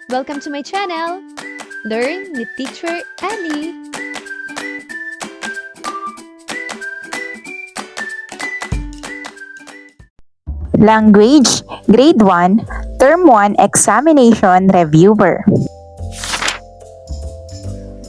Welcome to my channel! Learn with Teacher Ali! Language, Grade 1, Term 1 Examination Reviewer.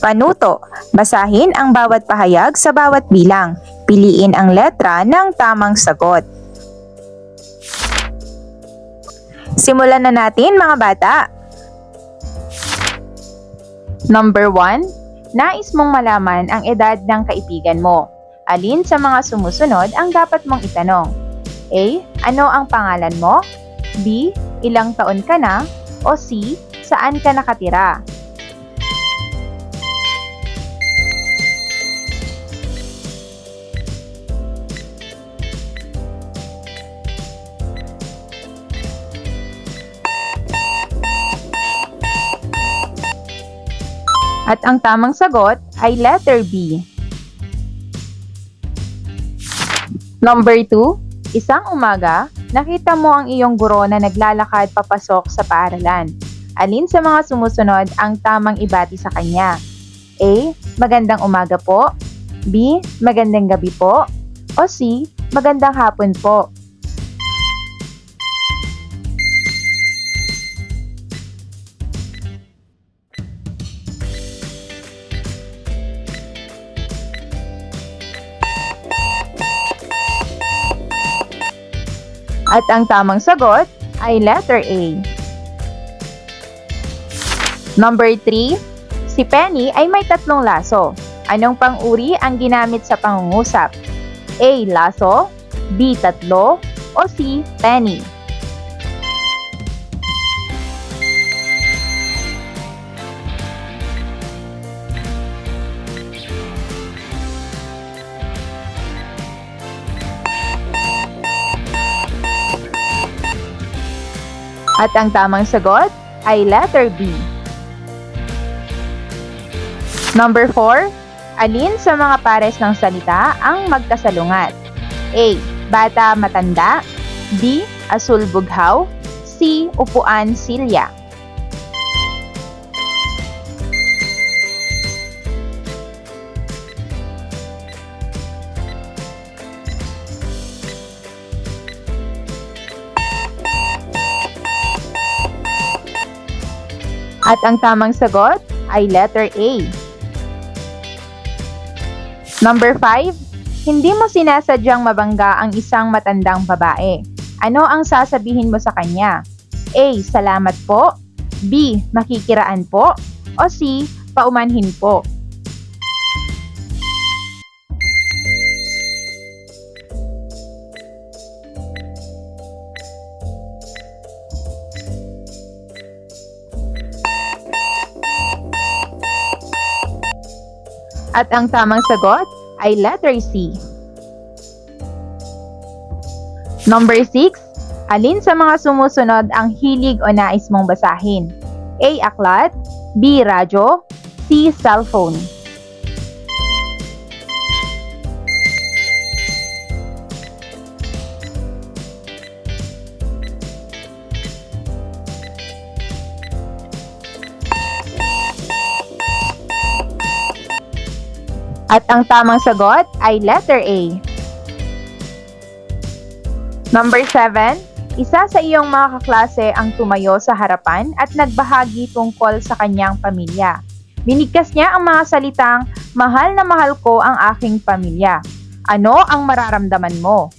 Panuto. Basahin ang bawat pahayag sa bawat bilang. Piliin ang letra ng tamang sagot. Simulan na natin mga bata. Number 1. Nais mong malaman ang edad ng kaibigan mo. Alin sa mga sumusunod ang dapat mong itanong? A. Ano ang pangalan mo? B. Ilang taon ka na? O C. Saan ka nakatira? At ang tamang sagot ay letter B. Number 2. Isang umaga, nakita mo ang iyong guro na naglalakad papasok sa paaralan. Alin sa mga sumusunod ang tamang ibati sa kanya? A. Magandang umaga po. B. Magandang gabi po. O C. Magandang hapon po. At ang tamang sagot ay letter A. Number 3. Si Penny ay may tatlong laso. Anong pang-uri ang ginamit sa pangungusap? A. Laso, B. Tatlo, o C. Penny? At ang tamang sagot ay letter B. Number 4. Alin sa mga pares ng salita ang magkasalungat? A. Bata matanda. B. Asul bughaw. C. Upuan silya. At ang tamang sagot ay letter A. Number 5. Hindi mo sinasadyang mabangga ang isang matandang babae. Ano ang sasabihin mo sa kanya? A. Salamat po. B. Makikiraan po. O C. Paumanhin po. At ang tamang sagot ay letter C. Number 6. Alin sa mga sumusunod ang hilig o nais mong basahin? A. Aklat. B. Radyo. C. Cellphone. At ang tamang sagot ay letter A. Number 7. Isa sa iyong mga kaklase ang tumayo sa harapan at nagbahagi tungkol sa kanyang pamilya. Binigkas niya ang mga salitang, "Mahal na mahal ko ang aking pamilya." Ano ang mararamdaman mo?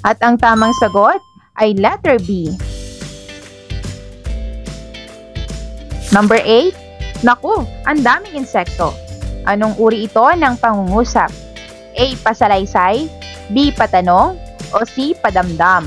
At ang tamang sagot ay letter B. Number 8. Naku, ang daming insekto. Anong uri ito ng pangungusap? A. Pasalaysay. B. Patanong. O C. Padamdam.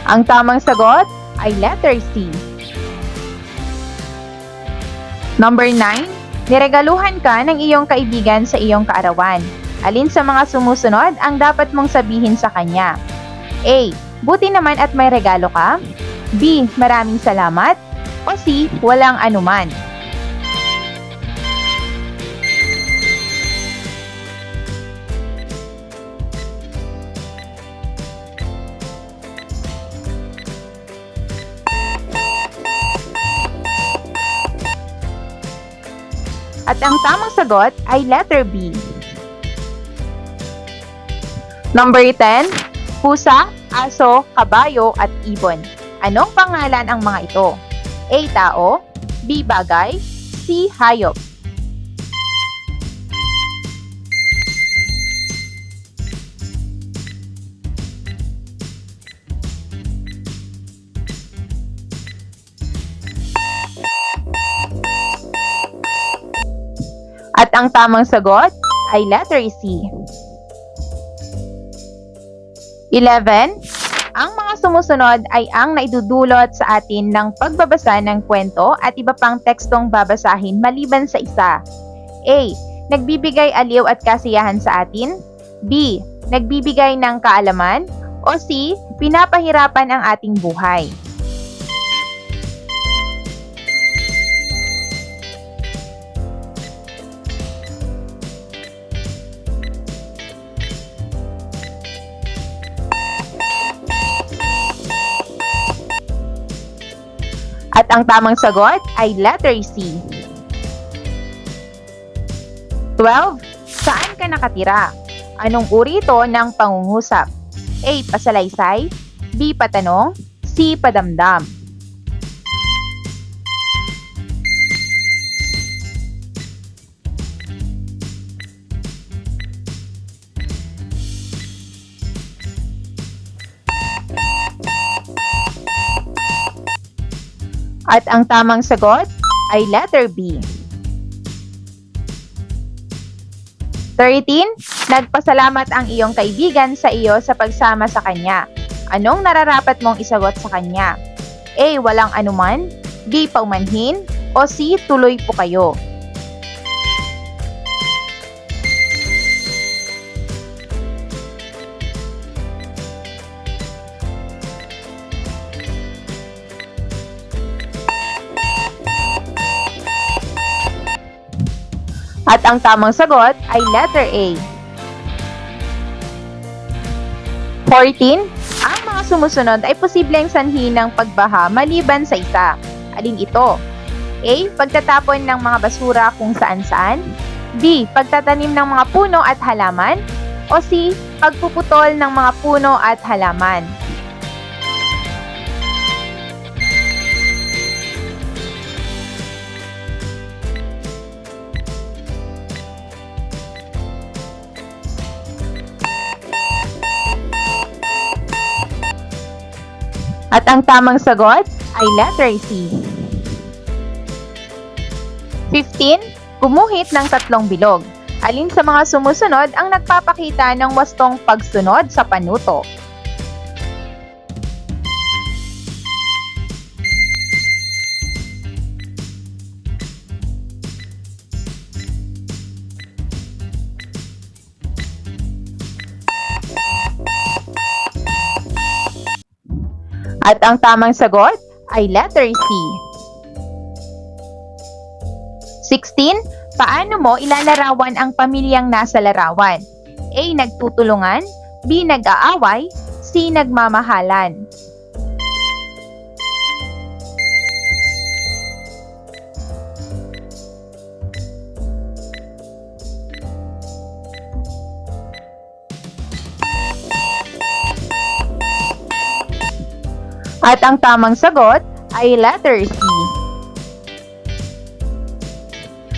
Ang tamang sagot ay letter C. Number 9, niregaluhan ka ng iyong kaibigan sa iyong kaarawan. Alin sa mga sumusunod ang dapat mong sabihin sa kanya? A. Buti naman at may regalo ka. B. Maraming salamat. O C. Walang anuman. At ang tamang sagot ay letter B. Number 10, pusa, aso, kabayo at ibon. Anong pangalan ang mga ito? A. Tao. B. Bagay. C. Hayop. At ang tamang sagot ay letter C. 11. Ang mga sumusunod ay ang naidudulot sa atin ng pagbabasa ng kwento at iba pang tekstong babasahin maliban sa isa. A. Nagbibigay aliw at kasiyahan sa atin. B. Nagbibigay ng kaalaman. O C. Pinapahirapan ang ating buhay. At ang tamang sagot ay letter C. 12. Saan ka nakatira? Anong uri ito ng pangungusap? A. Pasalaysay. B. Patanong. C. Padamdam. At ang tamang sagot ay letter B. 13. Nagpasalamat ang iyong kaibigan sa iyo sa pagsama sa kanya. Anong nararapat mong isagot sa kanya? A. Walang anuman. B. Paumanhin. O C. Tuloy po kayo. At ang tamang sagot ay letter A. 14. Ang mga sumusunod ay posibleng sanhi ng pagbaha maliban sa isa. Alin ito? A. Pagtatapon ng mga basura kung saan-saan. B. Pagtatanim ng mga puno at halaman. O C. Pagpuputol ng mga puno at halaman. At ang tamang sagot ay letter C. 15. Gumuhit ng tatlong bilog. Alin sa mga sumusunod ang nagpapakita ng wastong pagsunod sa panuto? At ang tamang sagot ay letter C. 16. Paano mo ilalarawan ang pamilyang nasa larawan? A. Nagtutulungan. B. Nag-aaway. C. Nagmamahalan. At ang tamang sagot ay letter C.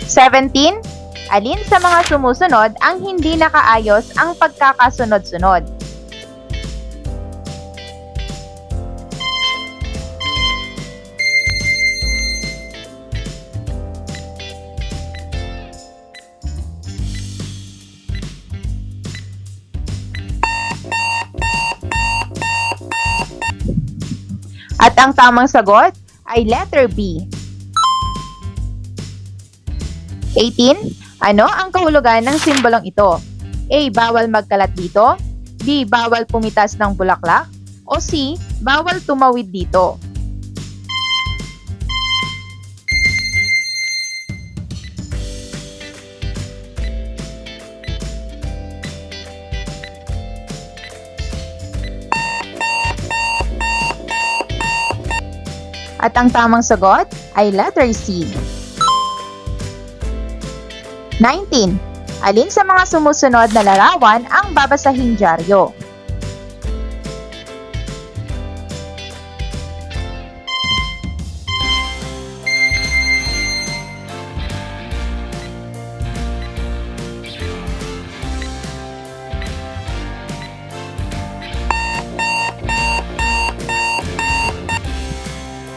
17. Alin sa mga sumusunod ang hindi nakaayos ang pagkakasunod-sunod? At ang tamang sagot ay letter B. 18. Ano ang kahulugan ng simbolong ito? A. Bawal magkalat dito. B. Bawal pumitas ng bulaklak. O C. Bawal tumawid dito. At ang tamang sagot ay letter C. 19. Alin sa mga sumusunod na larawan ang babasahing dyaryo?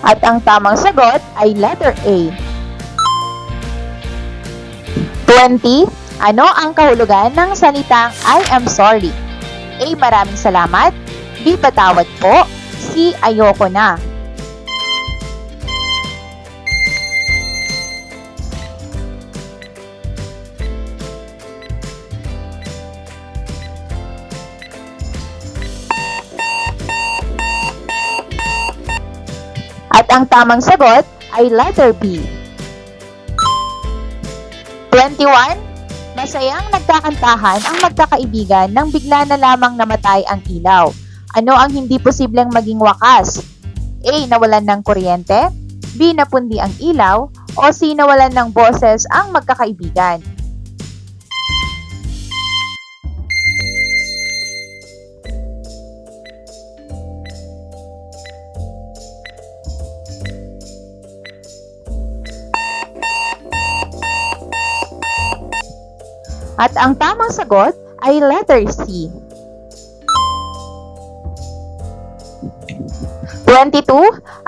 At ang tamang sagot ay letter A. 20. Ano ang kahulugan ng salitang I am sorry? A. Maraming salamat. B. Patawad po. C. Ayoko na. At ang tamang sagot ay letter B. 21. Masayang nagkakantahan ang magkakaibigan nang bigla na lamang namatay ang ilaw. Ano ang hindi posibleng maging wakas? A. Nawalan ng kuryente. B. Napundi ang ilaw. O C. Nawalan ng boses ang magkakaibigan. At ang tamang sagot ay letter C. 22.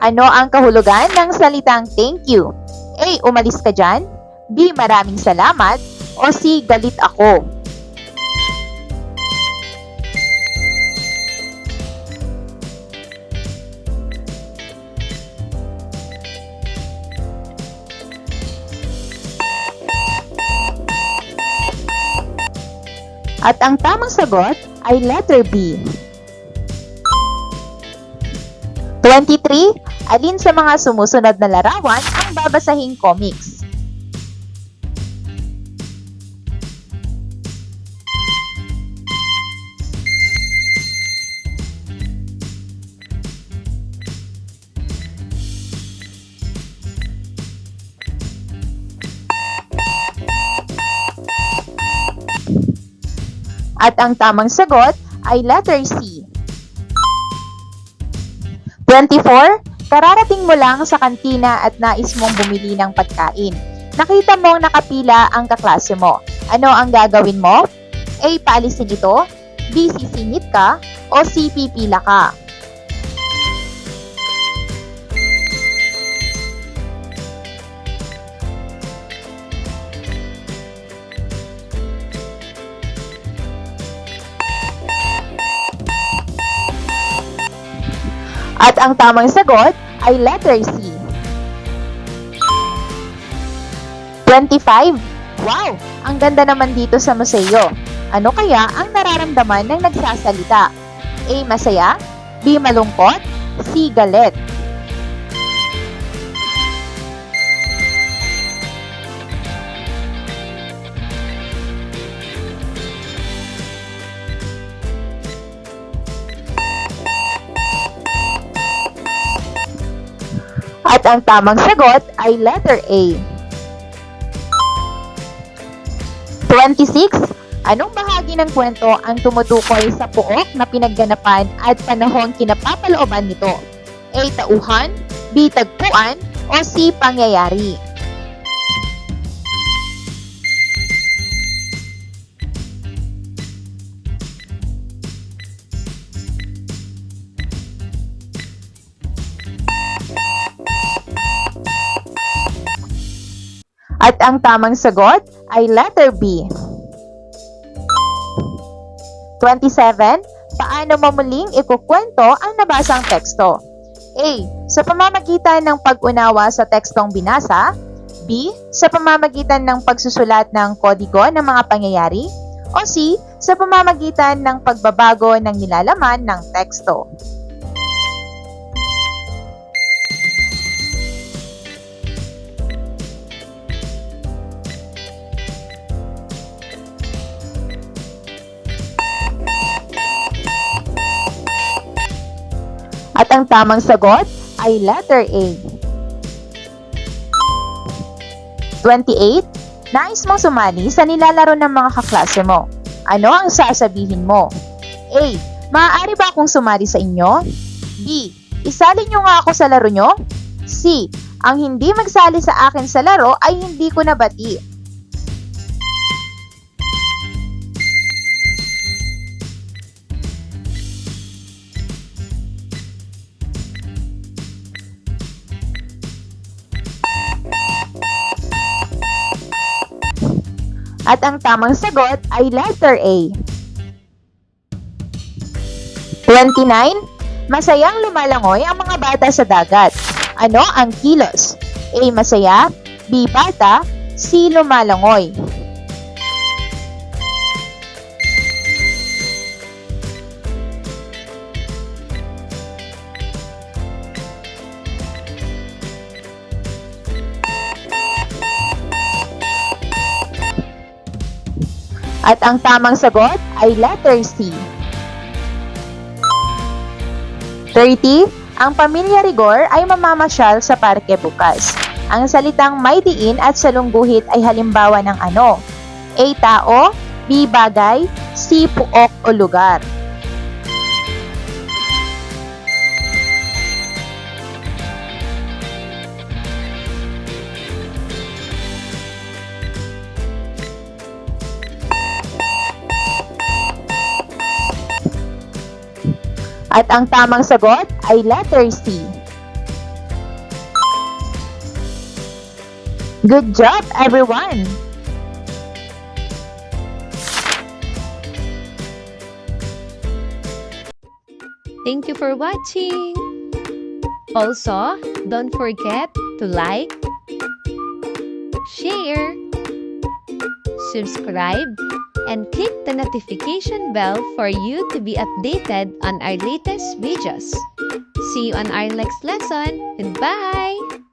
Ano ang kahulugan ng salitang thank you? A. Umalis ka dyan. B. Maraming salamat. O C. Galit ako. At ang tamang sagot ay letter B. 23. Alin sa mga sumusunod na larawan ang babasahing comics? At ang tamang sagot ay letter C. 24. Kararating mo lang sa kantina at nais mong bumili ng pagkain. Nakita mong nakapila ang kaklase mo. Ano ang gagawin mo? A. Paalisin ito. B. Sisingit ka. O C. Pipila ka. At ang tamang sagot ay letter C. 25. Wow! Ang ganda naman dito sa museo. Ano kaya ang nararamdaman ng nagsasalita? A. Masaya. B. Malungkot. C. Galit. At ang tamang sagot ay letter A. 26. Anong bahagi ng kwento ang tumutukoy sa pook na pinagganapan at panahong kinapapalooban nito? A. Tauhan. B. Tagpuan. O C. Pangyayari. At ang tamang sagot ay letter B. 27. Paano mo muling ikukwento ang nabasang teksto? A. Sa pamamagitan ng pag-unawa sa tekstong binasa. B. Sa pamamagitan ng pagsusulat ng kodigo ng mga pangyayari. O C. Sa pamamagitan ng pagbabago ng nilalaman ng teksto. At ang tamang sagot ay letter A. 28. Nais mong sumali sa nilalaro ng mga kaklase mo. Ano ang sasabihin mo? A. Maaari ba akong sumali sa inyo? B. Isali nyo nga ako sa laro nyo? C. Ang hindi magsali sa akin sa laro ay hindi ko nabati. At ang tamang sagot ay letter A. 29. Masayang lumalangoy ang mga bata sa dagat. Ano ang kilos? A. Masaya, B. Bata, C. Lumalangoy. At ang tamang sagot ay letter C. 30. Ang pamilya Rigor ay mamamasyal sa parke bukas. Ang salitang may diin at salungguhit ay halimbawa ng ano? A. Tao, B. Bagay, C. Puok o lugar. At ang tamang sagot ay letter C. Good job, everyone! Thank you for watching! Also, don't forget to like, share, subscribe, and click the notification bell for you to be updated on our latest videos. See you on our next lesson. Goodbye!